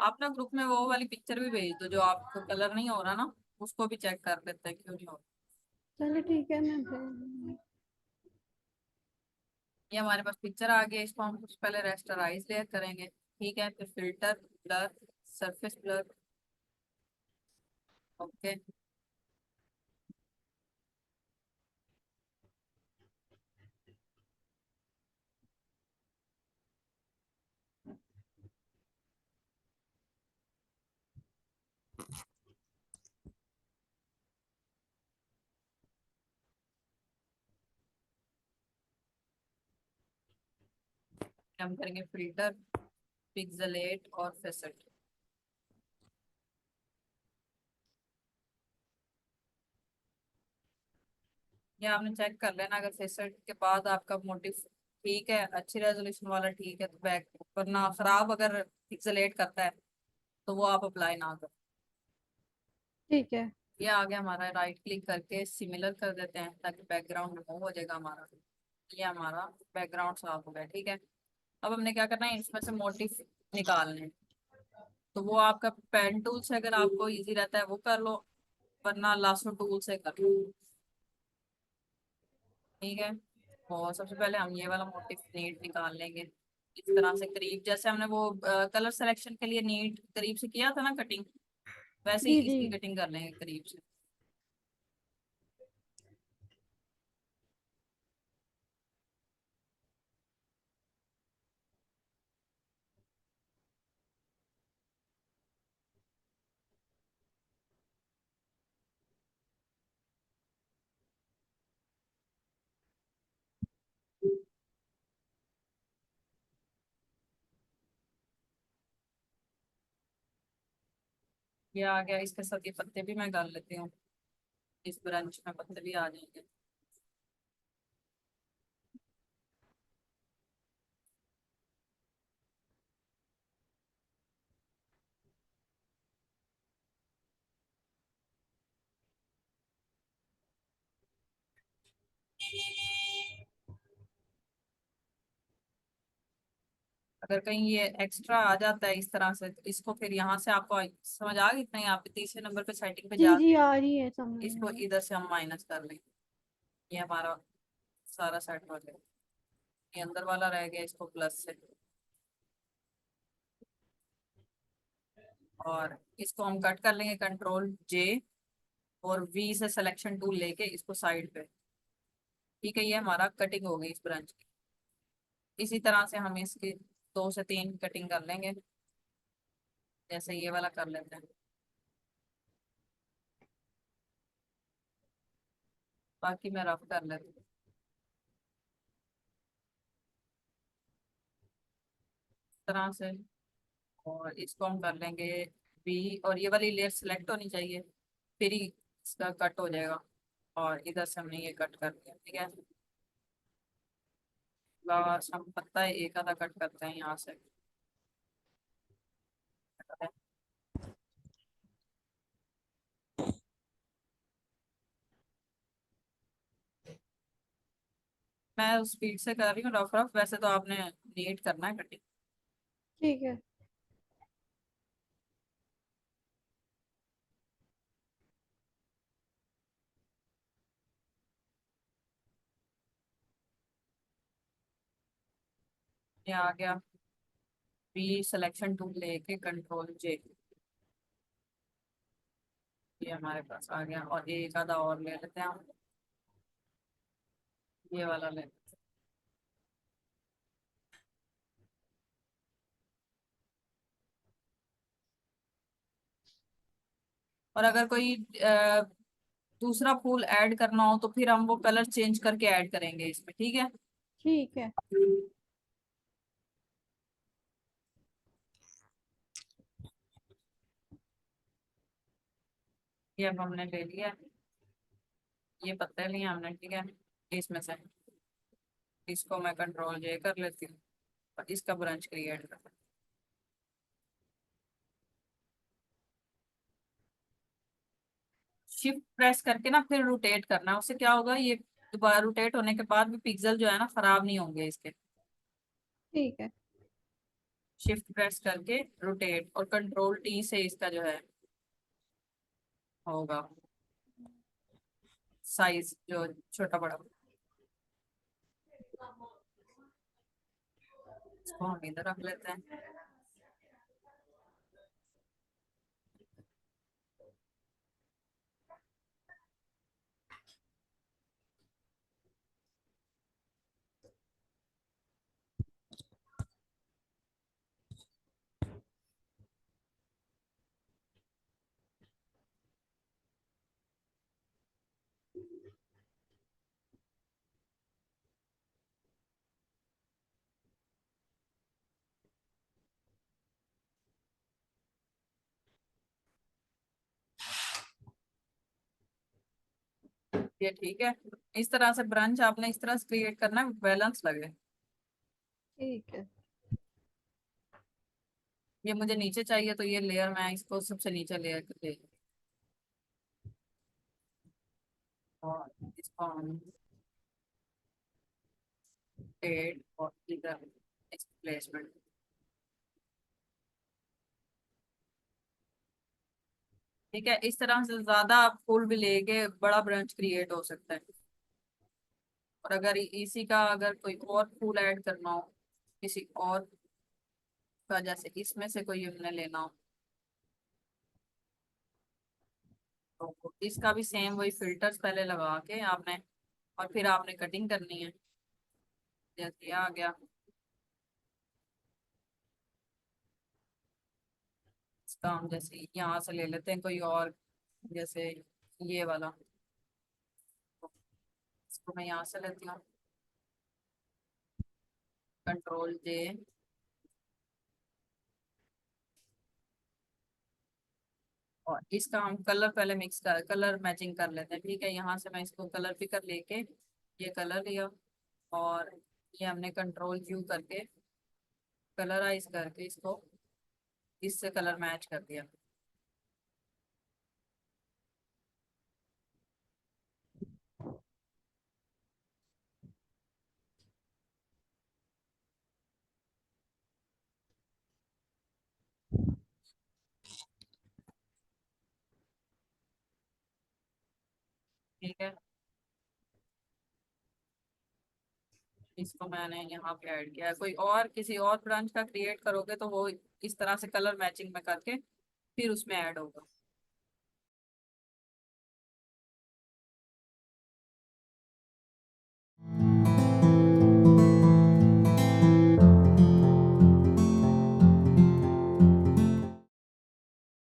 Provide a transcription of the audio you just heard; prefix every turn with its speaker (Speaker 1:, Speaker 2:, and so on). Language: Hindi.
Speaker 1: आप ना ग्रुप में वो वाली पिक्चर भी भेज दो, जो आपको कलर नहीं हो रहा ना, उसको भी चेक कर लेते हैं क्यों नहीं हो रहा।
Speaker 2: चलो ठीक है, मैं भेज दूंगी।
Speaker 1: ये हमारे पास पिक्चर आ गया, इसको हम कुछ पहले रेस्टराइज लेयर करेंगे। ठीक है, फिर filter, blur, surface blur. Okay. हम करेंगे फिल्टर, पिक्सेलेट और फेसेट। ये आपने चेक कर लेना, अगर फेसेट के बाद आपका मोटिव ठीक है, अच्छी रेजोल्यूशन वाला ठीक है तो बैक, वरना खराब अगर पिक्सेलेट करता है तो वो आप अप्लाई ना करो।
Speaker 2: ठीक है।
Speaker 1: ये आ गया हमारा, राइट क्लिक करके सिमिलर कर देते हैं ताकि बैकग्राउंड रिमूव हो जाएगा हमारा। ये हमारा बैकग्राउंड साफ हो गया। ठीक है, अब हमने क्या करना है, इसमें से मोटिव निकालने हैं। तो वो आपका पेन टूल से अगर आपको इजी रहता है वो कर लो, वरना लासो टूल से कर लो। ठीक है, और सबसे पहले हम ये वाला मोटिव नीट निकाल लेंगे। इस तरह से करीब, जैसे हमने वो कलर सिलेक्शन के लिए नीट करीब से किया था ना कटिंग, वैसे ही
Speaker 2: जी जी।
Speaker 1: इसकी कटिंग कर लेंगे करीब से। ये आ गया, इसके साथ ये पत्ते भी मैं डाल लेती हूँ, इस ब्रांच में पत्ते भी आ जाएंगे। अगर कहीं ये एक्स्ट्रा आ जाता है इस तरह से, तो इसको फिर यहाँ से आपको समझ आ गई इतना, यहाँ पे तीसरे नंबर पे सेटिंग पे
Speaker 2: जी जी,
Speaker 1: जाके
Speaker 2: आ रही है समझ
Speaker 1: इसको
Speaker 2: में।
Speaker 1: इधर से हम माइनस कर लेंगे। ये हमारा सारा सेट हो जाएगा। ये अंदर वाला रह गया, इसको प्लस से, और इसको हम कट कर लेंगे कंट्रोल जे और वी से सिलेक्शन टूल लेके इसको साइड पे। ठीक है, ये हमारा कटिंग हो गई इस ब्रांच की। इसी तरह से हम इसकी 2 से 3 कटिंग कर लेंगे, जैसे ये वाला कर लेते हैं। बाकी मैं रफ कर लेती हूँ इस तरह से, और इसको हम कर लेंगे बी, और ये वाली लेयर सिलेक्ट होनी चाहिए, फिर ही इसका कट हो जाएगा। और इधर से हमने ये कट कर दिया। ठीक है, बस हम पत्ता एक आधा कट करते हैं यहाँ से। मैं स्पीड से कर रही हूँ रफ रफ, वैसे तो आपने नीट करना है कटिंग।
Speaker 2: ठीक है।
Speaker 1: ये आ गया, बी सिलेक्शन टूल लेके कंट्रोल जे, ये हमारे पास आ गया। और एक आधा और ले लेते हैं हम, ये वाला ले लेते हैं। और अगर कोई दूसरा फूल ऐड करना हो तो फिर हम वो कलर चेंज करके ऐड करेंगे इसमें। ठीक है,
Speaker 2: ठीक है।
Speaker 1: ये अब हमने ले लिया, ये पत्ते लिए हमने। ठीक है, इसमें से इसको मैं कंट्रोल जे कर लेती हूँ और इसका ब्रांच क्रिएट कर, शिफ्ट प्रेस करके ना फिर रोटेट करना है। उससे क्या होगा, ये दोबारा रोटेट होने के बाद भी पिक्सल जो है ना खराब नहीं होंगे इसके।
Speaker 2: ठीक है।
Speaker 1: शिफ्ट प्रेस करके रोटेट, और कंट्रोल टी से इसका जो है होगा साइज जो छोटा बड़ा। इसको हम इधर रख लेते हैं। ये ठीक है। इस तरह से ब्रांच आपने इस तरह से क्रिएट करना है, बैलेंस लगे।
Speaker 2: ठीक है।
Speaker 1: ये मुझे नीचे चाहिए, तो ये लेयर मैं इसको सबसे नीचे लेयर कर दे, और इसको हम एड और इधर प्लेसमेंट। ठीक है, इस तरह से ज्यादा आप फूल भी लेके बड़ा ब्रांच क्रिएट हो सकता है। और अगर इसी का अगर कोई और फूल ऐड करना हो किसी और का, जैसे इसमें से कोई हमने लेना हो, तो इसका भी सेम वही फिल्टर्स पहले लगा के आपने, और फिर आपने कटिंग करनी है। जैसे ये आ गया, इसका हम जैसे यहाँ से ले लेते हैं कोई और, जैसे ये वाला, इसको मैं यहाँ से लेती हूँ, कंट्रोल जे, और इसका हम कलर पहले मिक्स कर, कलर मैचिंग कर लेते हैं। ठीक है, यहाँ से मैं इसको कलर पिकर लेके ये कलर लिया, और ये हमने कंट्रोल क्यू करके कलराइज करके इसको इससे कलर मैच कर दिया। ठीक है, इसको मैंने यहाँ पे ऐड किया है। कोई और किसी और ब्रांच का क्रिएट करोगे तो वो इस तरह से कलर मैचिंग में करके फिर उसमें ऐड होगा।